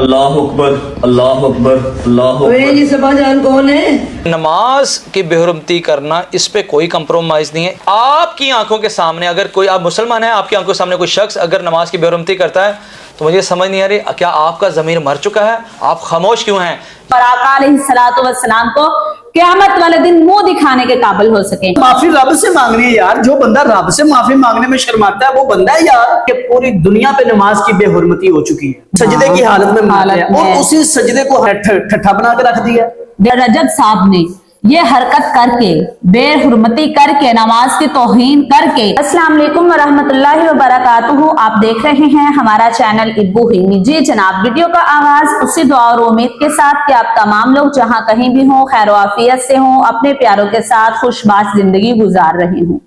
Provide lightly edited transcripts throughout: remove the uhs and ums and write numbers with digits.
अल्लाह अकबर अल्लाह अकबर अल्लाह अकबर। जी सबा जान कौन है? नमाज की बेहुरमती करना, इस पे कोई कंप्रोमाइज नहीं है। आपकी आंखों के सामने अगर कोई, आप मुसलमान हैं, आपकी आंखों के सामने कोई शख्स अगर नमाज की बेहुरमती करता है तो मुझे समझ नहीं आ रही, क्या आपका ज़मीर मर चुका है? आप खामोश क्यों हैं? और आका अलैहिस्सलातु वस्सलाम को क़यामत वाले दिन मुंह दिखाने के काबिल हो सके। माफी रब से मांगनी है यार। जो बंदा रब से माफी मांगने में शर्माता है वो बंदा है यार। कि पूरी दुनिया पे नमाज की बेहुरमती हो चुकी है, सजदे की हालत में मार दिया और उसी सजदे को ठट्ठा बना के रख दिया। रजब साहब ने ये हरकत करके, बेहुरमती करके, नमाज की तौहीन करके। अस्सलाम वालेकुम वरहमतुल्लाहि वबरकातुहू। आप देख रहे हैं हमारा चैनल इब्बू हिमी। जी जनाब, वीडियो का आगाज उसी दुआ और उम्मीद के साथ कि आप तमाम लोग जहां कहीं भी हों, खैर आफियत से हों, अपने प्यारों के साथ खुशबाश जिंदगी गुजार रहे हों।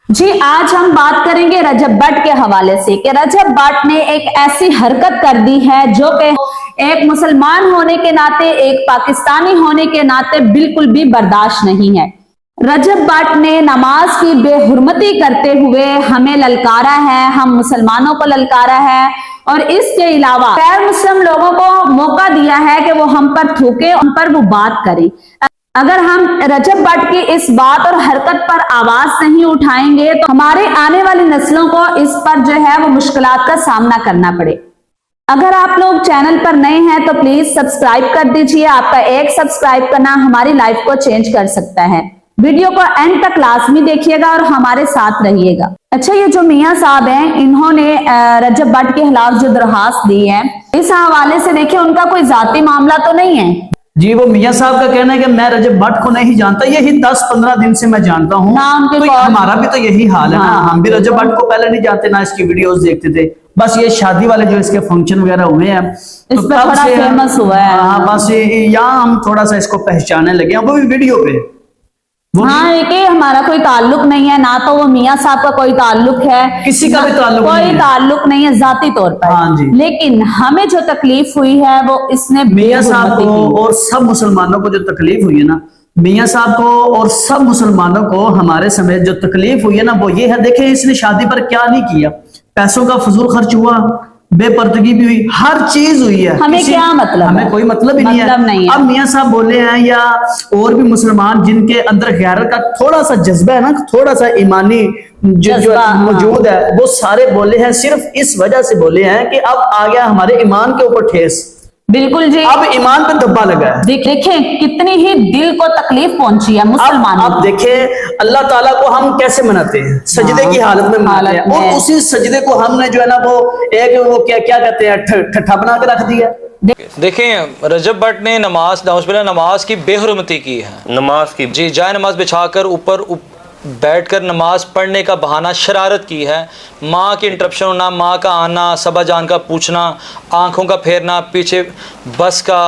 जी आज हम बात करेंगे रजब भट्ट के हवाले से कि रजब भट्ट ने एक ऐसी हरकत कर दी है जो कि एक मुसलमान होने के नाते, एक पाकिस्तानी होने के नाते बिल्कुल भी बर्दाश्त नहीं है। रजब भट्ट ने नमाज की बेहुरमती करते हुए हमें ललकारा है, हम मुसलमानों को ललकारा है और इसके अलावा गैर मुस्लिम लोगों को मौका दिया है कि वो हम पर थूके, उन पर वो बात करें। अगर हम रजब भट्ट की इस बात और हरकत पर आवाज नहीं उठाएंगे तो हमारे आने वाली नस्लों को इस पर जो है वो मुश्किलात का सामना करना पड़े। अगर आप लोग चैनल पर नए हैं तो प्लीज सब्सक्राइब कर दीजिए। आपका एक सब्सक्राइब करना हमारी लाइफ को चेंज कर सकता है। वीडियो को एंड तक लाजमी देखिएगा और हमारे साथ रहिएगा। अच्छा, ये जो मियाँ साहब हैं, इन्होंने रजब भट्ट के खिलाफ जो दरखास्त दी है, इस हवाले से देखिए उनका कोई जाती मामला तो नहीं है जी। वो मियाँ साहब का कहना है कि मैं रजब भट्ट को नहीं जानता, यही 10-15 दिन से मैं जानता हूँ। तो हमारा भी तो यही हाल है ना। हम भी रजब भट्ट को पहले नहीं जानते, ना इसकी वीडियोस देखते थे। बस ये शादी वाले जो इसके फंक्शन वगैरह हुए हैं इस तो पर थोड़ा फेमस हुआ है। हाँ, बस यहाँ हम थोड़ा सा इसको पहचानने लगे हैं, वो भी वीडियो पे। हाँ, एक हमारा कोई ताल्लुक नहीं है, ना तो वो मियाँ साहब का कोई ताल्लुक है, किसी का भी ताल्लुक कोई ताल्लुक नहीं है जाती तौर पर। हाँ जी। लेकिन हमें जो तकलीफ हुई है वो इसने मियाँ साहब को और सब मुसलमानों को जो तकलीफ हुई है ना, मियाँ साहब को और सब मुसलमानों को हमारे समेत जो तकलीफ हुई है ना, वो ये है, देखें इसने शादी पर क्या नहीं किया। पैसों का फजूल खर्च हुआ, बेपर्दगी भी हुई, हर चीज हुई है। हमें क्या मतलब, हमें कोई मतलब ही नहीं है। अब मियाँ साहब बोले हैं या और भी मुसलमान जिनके अंदर गैरत का थोड़ा सा जज्बा है ना, थोड़ा सा ईमानी जो मौजूद है, वो सारे बोले हैं सिर्फ इस वजह से बोले हैं कि अब आ गया हमारे ईमान के ऊपर ठेस। बिल्कुल जी, अब ईमान पे धब्बा लगा है। देखें कितनी ही दिल को तकलीफ पहुंची है मुसलमानों। अब देखें अल्लाह ताला को हम कैसे मनाते हैं, सजदे की हालत में मनाते हैं और उसी सजदे को हमने जो है ना वो क्या कहते हैं, ठट्ठा बना के रख दिया। देखें रजब भट्ट ने नमाज की बेहुरमती की है। नमाज की जी जाए नमाज बिछाकर ऊपर बैठकर नमाज पढ़ने का बहाना, शरारत की है। माँ की इंटरप्शन होना, माँ का आना, सबा जान का पूछना, आंखों का फेरना, पीछे बस का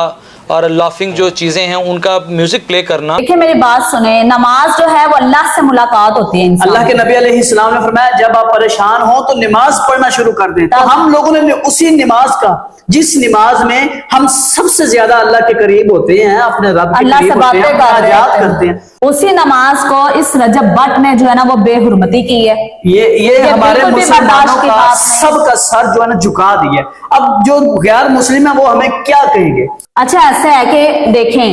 और लाफिंग जो चीजें हैं उनका म्यूजिक प्ले करना। देखिए मेरी बात सुने, नमाज जो है वो अल्लाह से मुलाकात होती है। अल्लाह के नबी अलैहिस्सलाम ने फरमाया जब आप परेशान हो तो नमाज पढ़ना शुरू कर दें। तो हम लोगों ने उसी नमाज का, जिस नमाज में हम सबसे ज्यादा अल्लाह के करीब होते हैं, अपने रब के करीब होते हैं, मुनाजात करते हैं, उसी नमाज को इस रजब भट्ट ने जो है ना वो बेहुरमती की है। ये हमारे मुसलमानों का सबका सर जो है ना झुका दिया। अब जो गैर मुस्लिम है वो हमें क्या कहेंगे? अच्छा ऐसा है कि देखें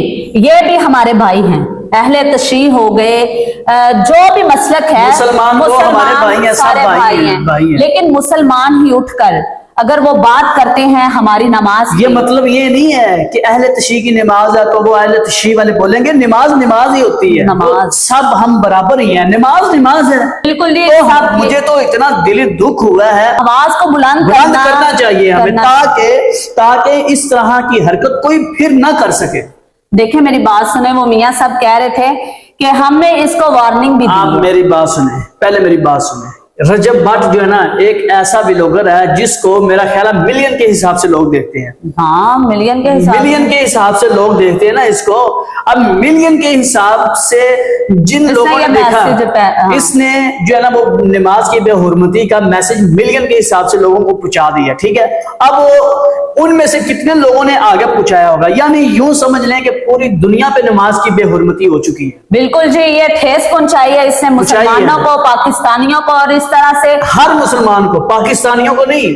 ये भी हमारे भाई हैं, अहले तशरीह हो गए, जो भी मसलक है, मुसलमान हमारे भाई हैं, सारे भाई हैं। लेकिन मुसलमान ही उठकर अगर वो बात करते हैं हमारी नमाज, ये मतलब ये नहीं है कि अहले तशरीह की नमाज है तो वो अहले तशरीह वाले बोलेंगे नमाज ही होती है। नमाज सब हम बराबर ही हैं, नमाज है। बिल्कुल तो मुझे तो इतना दिली दुख हुआ है। आवाज को बुलंद करना चाहिए हमें ताकि इस तरह की हरकत कोई फिर ना कर सके। देखिए मेरी बात सुने, वो मियाँ साहब कह रहे थे कि हमने इसको वार्निंग भी दी। आप मेरी बात सुने, पहले मेरी बात सुने। रजब भट्ट जो है ना एक ऐसा व्लॉगर है जिसको मेरा ख्याल है मिलियन के हिसाब से लोग देखते हैं। हाँ, मिलियन के हिसाब से लोग देखते हैं ना इसको। अब मिलियन के हिसाब से जिन लोगों ने देखा, इसने जो है ना वो नमाज की बेहुरमती का मैसेज मिलियन के हिसाब से लोगों को पहुंचा दिया। ठीक है, अब वो उनमें से कितने लोगों ने आगे पहुंचाया होगा, यानी यूं समझ लें कि पूरी दुनिया पे नमाज की बेहुरमती हो चुकी है। बिल्कुल जी, ये ठेस पहुंचाई है इसने मुसलमानों को, पाकिस्तानियों को और इस तरह से हर मुसलमान को, पाकिस्तानियों को नहीं,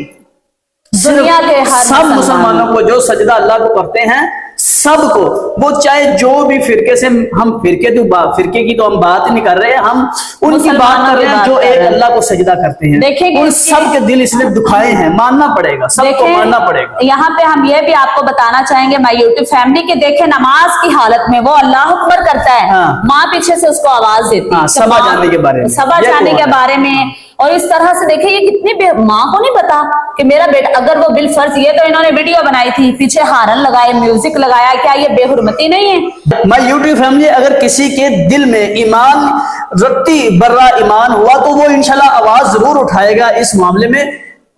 दुनिया के हर सब मुसलमानों को जो सजदा अल्लाह को करते हैं, सबको, वो चाहे जो भी फिरके से, हम फिरके की तो हम बात ही नहीं कर रहे हैं, हम उनकी बात कर रहे हैं जो एक अल्लाह को सजदा करते हैं। देखिए उन सब के दिल इसने दुखाए हैं, मानना पड़ेगा, सबको मानना पड़ेगा। यहाँ पे हम ये भी आपको बताना चाहेंगे माय यूट्यूब फैमिली के, देखे नमाज की हालत में वो अल्लाह अकबर करता है, हाँ। माँ पीछे से उसको आवाज देती है सभा जाने के बारे में, सभा जाने के बारे में। और इस तरह से देखिए ये कितनी माँ को नहीं पता कि मेरा बेटा, अगर वो बिल फर्ज, ये तो इन्होंने वीडियो बनाई थी, पीछे हारन लगाए, म्यूजिक लगाया, क्या ये बेहुरमती नहीं है? माय यूट्यूब फैमिली, अगर किसी के दिल में ईमान, रत्ती बर्रा ईमान हुआ तो वो इंशाल्लाह आवाज जरूर उठाएगा इस मामले में।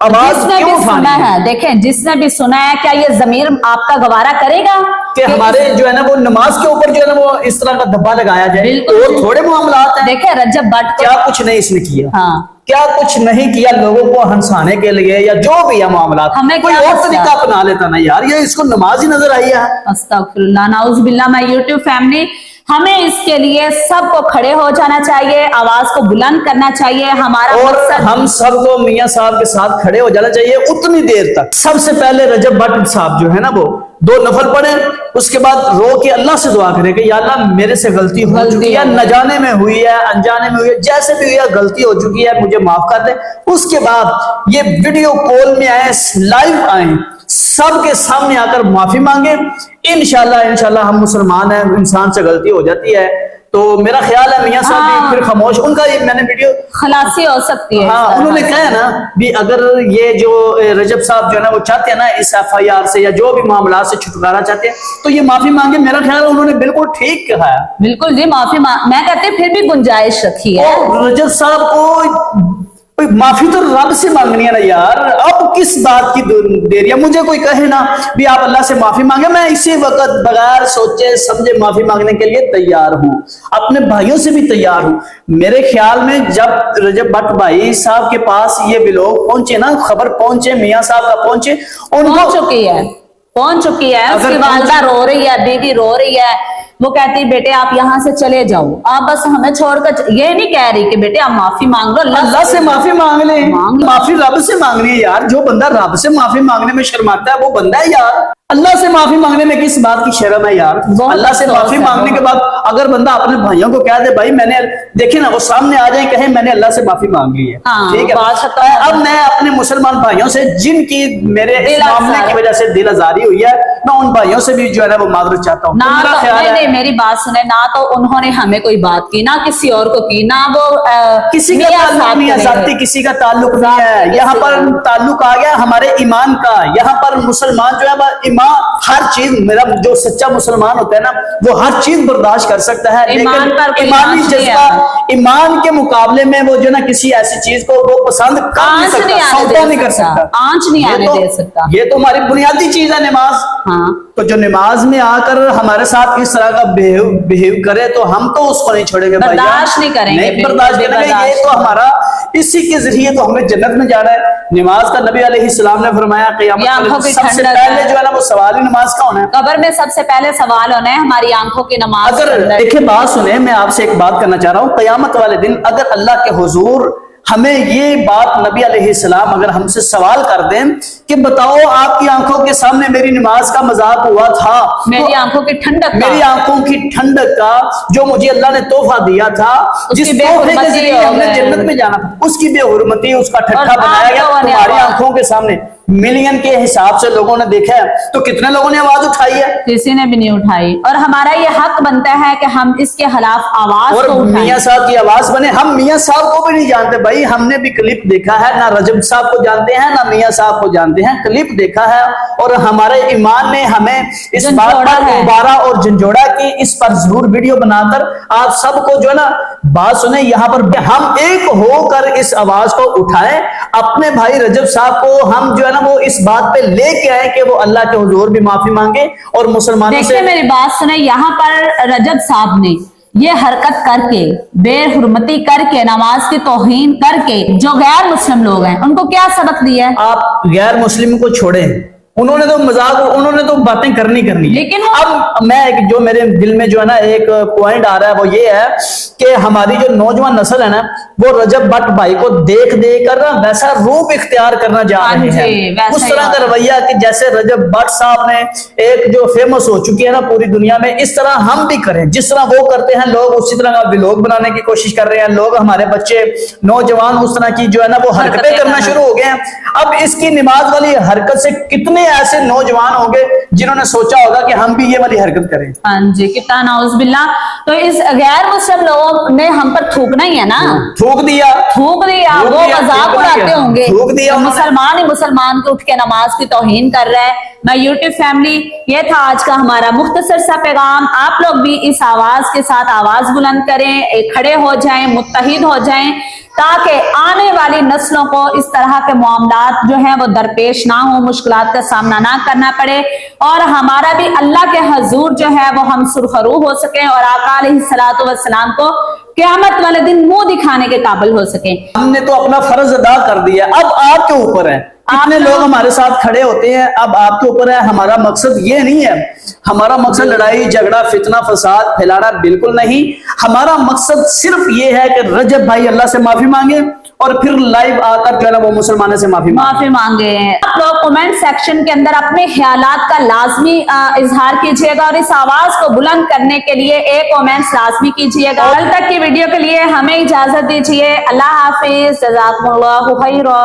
आवाज जिसने क्यों भी उठानी सुना है, देखें जिसने भी सुना है, क्या ये जमीर आपका गवारा करेगा कि हमारे जो है ना वो नमाज के ऊपर जो है ना वो इस तरह का धब्बा लगाया जाए? बिल्कुल। और थोड़े मामलात हैं, देखे रजब भट्ट क्या कुछ नहीं इसने किया, हाँ, क्या कुछ नहीं किया लोगों को हंसाने के लिए या जो भी है मामला, हमें कोई क्या और मसला? तरीका अपना लेता ना यार, ये इसको नमाज ही नजर आई है। अस्तगफिरुल्लाह, नाउज़ुबिल्लाह। माय यूट्यूब फैमिली, हमें इसके लिए सबको खड़े हो जाना चाहिए, आवाज को बुलंद करना चाहिए। हमारा और मकसद, हम सबको मियां साहब के साथ खड़े हो जाना चाहिए उतनी देर तक। सबसे पहले रजब भट्ट साहब जो है ना वो 2 नफल पढ़े, उसके बाद रो के अल्लाह से दुआ करें कि या अल्लाह मेरे से गलती हो चुकी है, न जाने में हुई है, अनजाने में हुई है, जैसे भी हुई है गलती हो चुकी है, मुझे माफ कर दे। उसके बाद ये वीडियो कॉल में आए, लाइव आए, सबके सामने आकर माफी मांगे। इंशाल्लाह हम मुसलमान हैं, इंसान से गलती हो जाती है, तो मेरा ख्याल है मियां साहब भी फिर खामोश, उनका मैंने वीडियो खलासी हो सकती है। हाँ, उन्होंने कहा है ना भी अगर ये जो रजब साहब जो है ना वो चाहते हैं ना इस FIR से या जो भी मामला से छुटकारा चाहते हैं तो ये माफी मांगे। मेरा ख्याल है उन्होंने बिल्कुल ठीक कहा है। बिल्कुल जी, मैं कहती फिर भी गुंजाइश रखी है। और रजब साहब को माफी तो रब से मांगनी है ना यार, अब किस बात की देरी है? मुझे कोई कहे ना भी आप अल्लाह से माफी मांगे, मैं इसी वक्त बगैर सोचे समझे माफी मांगने के लिए तैयार हूँ, अपने भाइयों से भी तैयार हूँ। मेरे ख्याल में जब रजब भट्ट भाई साहब के पास ये भी लोग पहुंचे ना, खबर पहुंचे, मियां साहब का पहुंचे, पहुंच चुकी है, उसकी वालदा रो रही है, बीवी रो रही है, वो कहती है बेटे आप यहाँ से चले जाओ, आप बस हमें छोड़कर, ये नहीं कह रही कि बेटे आप माफी मांग लो, अल्लाह से माफी मांग ले, माफी रब से मांगनी है यार। जो बंदा रब से माफी मांगने में शर्माता है वो बंदा है यार। अल्लाह से माफी मांगने में किस बात की शर्म है यार? अल्लाह से माफी मांगने के बाद अगर बंदा अपने भाइयों को कह दे भाई मैंने, देखे ना वो सामने आ जाए कहे मैंने अल्लाह से माफी मांग ली है, ठीक है। अब मैं अपने मुसलमान भाइयों से जिनकी मेरे इस मामले की वजह से दिल आजारी हुई है, मैं उन भाइयों से भी जो है ना वो माजरत चाहता हूँ। नहीं, मेरी बात सुने ना, तो उन्होंने हमें कोई बात की ना किसी और को की ना, वो किसी का ताल्लुक नहीं है, जाति किसी का ताल्लुक नहीं है। यहाँ पर ताल्लुक आ गया हमारे ईमान का। यहाँ पर मुसलमान जो है ईमान, हर चीज, मेरा जो सच्चा मुसलमान होता है ना वो हर चीज बर्दाश्त कर सकता है, लेकिन ईमानी जज्बा, ईमान के मुकाबले में वो जो ना किसी ऐसी चीज को वो पसंद कर नहीं सकता, सौदा नहीं कर सकता, आंच नहीं आने दे सकता। ये तो हमारी बुनियादी चीज है नमाज। हाँ, तो जो नमाज में आकर हमारे साथ इस तरह का बिहेव करे तो हम तो उसको नहीं छोड़ेंगे, बर्दाश्त नहीं करेंगे, नहीं बर्दाश्त करेंगे। ये तो हमारा, इसी के जरिए तो हमें जन्नत में जाना है। नमाज का नबी अलैहिस्सलाम ने फरमाया क़यामत में सबसे पहले जो है ना वो सवाल ही नमाज का होना है। कब्र में सबसे पहले सवाल होना है हमारी आंखों की नमाज। अगर देखिए बात सुने, मैं आपसे एक बात करना चाह रहा हूँ, क़यामत वाले दिन अगर अल्लाह के हुजूर हमें ये बात नबी अलैहिस्सलाम अगर हमसे सवाल कर दें कि बताओ आपकी आंखों के सामने मेरी नमाज का मजाक हुआ था, मेरी आंखों की ठंडक, मेरी आंखों की ठंडक का जो मुझे अल्लाह ने तोहफा दिया था, जिस तोहफे के जरिए हमने जन्नत में जाना था, उसकी बेहुरमती, उसका ठट्ठा बनाया गया तुम्हारी आंखों के सामने। मिलियन के हिसाब से लोगों ने देखा है, तो कितने लोगों ने आवाज उठाई है? किसी ने भी नहीं उठाई। और हमारा ये हक बनता है कि हम इसके खिलाफ आवाज और मियां साहब की आवाज बने। हम मियां साहब को भी नहीं जानते भाई, हमने भी क्लिप देखा है, ना रजब साहब को जानते हैं ना मियां साहब को जानते हैं, क्लिप देखा है। और हमारे ईमान ने हमें इस बात पर उबारा और झंझोड़ा कि इस पर जरूर वीडियो बनाकर आप सबको जो है ना बात सुने। यहाँ पर हम एक होकर इस आवाज को उठाएं, अपने भाई रजब साहब को हम जो है ना वो इस बात पे लेके आए कि वो अल्लाह के हुजूर भी माफी मांगे और मुसलमानों से। मेरी बात सुने, यहाँ पर रजब साहब ने ये हरकत करके, बेहुरमती करके, नमाज की तौहीन करके जो गैर मुस्लिम लोग हैं उनको क्या सबक दिया है? आप गैर मुस्लिम को छोड़ें, उन्होंने तो मजाक, उन्होंने तो باتیں کرنی ہے لیکن اب میں جو میرے دل میں جو ہے نا ایک پوائنٹ آ رہا ہے وہ یہ ہے کہ ہماری جو نوجوان نسل ہے نا وہ رجب بٹ بھائی کو دیکھ کر نا ویسا روپ اختیار کرنا جا رہے ہیں، اس طرح کا رویہ کہ جیسے رجب بٹ صاحب نے ایک جو فیمس ہو چکی ہے نا پوری دنیا میں، اس طرح ہم بھی کریں، جس طرح وہ کرتے ہیں لوگ اسی طرح کا ولاگ بنانے کی کوشش کر رہے ہیں لوگ، ہمارے بچے نوجوان اس طرح کی جو ہے نا وہ حرکتیں کرنا شروع ہو گئے ہیں۔ اب اس کی نماز والی حرکت سے کتنے ایسے نوجوان ہوں گے جنہوں نے سوچا ہوگا کہ ہم بھی یہ والی حرکت کریں۔ ہاں جی، کتنا نعوذ باللہ۔ تو اس غیر مسلم لوگوں نے ہم پر تھوکنا ہی ہے نا، تھوک دیا وہ مذاق اڑاتے ہوں گے، مسلمان ہی مسلمان کو اٹھ کے نماز کی توہین کر رہا ہے۔ میں یوٹیوب فیملی، یہ تھا آج کا ہمارا مختصر سا پیغام۔ آپ لوگ بھی اس آواز کے ساتھ آواز بلند کریں، کھڑے ہو جائیں، متحد ہو جائیں، تاکہ آنے والی نسلوں کو اس طرح کے معاملات جو ہیں وہ درپیش نہ ہوں، مشکلات کا سامنا نہ کرنا پڑے، اور ہمارا بھی اللہ کے حضور جو ہے وہ ہم سرخرو ہو سکیں اور آقا علیہ الصلوۃ والسلام کو قیامت والے دن منہ دکھانے کے قابل ہو سکیں۔ ہم نے تو اپنا فرض ادا کر دیا، اب آپ کے اوپر ہے، کتنے لوگ ہمارے ساتھ کھڑے ہوتے ہیں، اب آپ کے اوپر ہے۔ ہمارا مقصد یہ نہیں ہے، ہمارا مقصد لڑائی جھگڑا فتنہ فساد پھیلانا بالکل نہیں، ہمارا مقصد صرف یہ ہے کہ رجب بھائی اللہ سے معافی مانگے اور پھر لائیو آ کر جو ہے نا وہ مسلمانوں سے معافی مانگے۔ آپ لوگ کمنٹ سیکشن کے اندر اپنے خیالات کا لازمی اظہار کیجئے گا، اور اس آواز کو بلند کرنے کے لیے ایک کمنٹ لازمی کیجئے گا۔ کل تک کی ویڈیو کے لیے ہمیں اجازت دیجیے، اللہ حافظ، جزاکم اللہ خیرا۔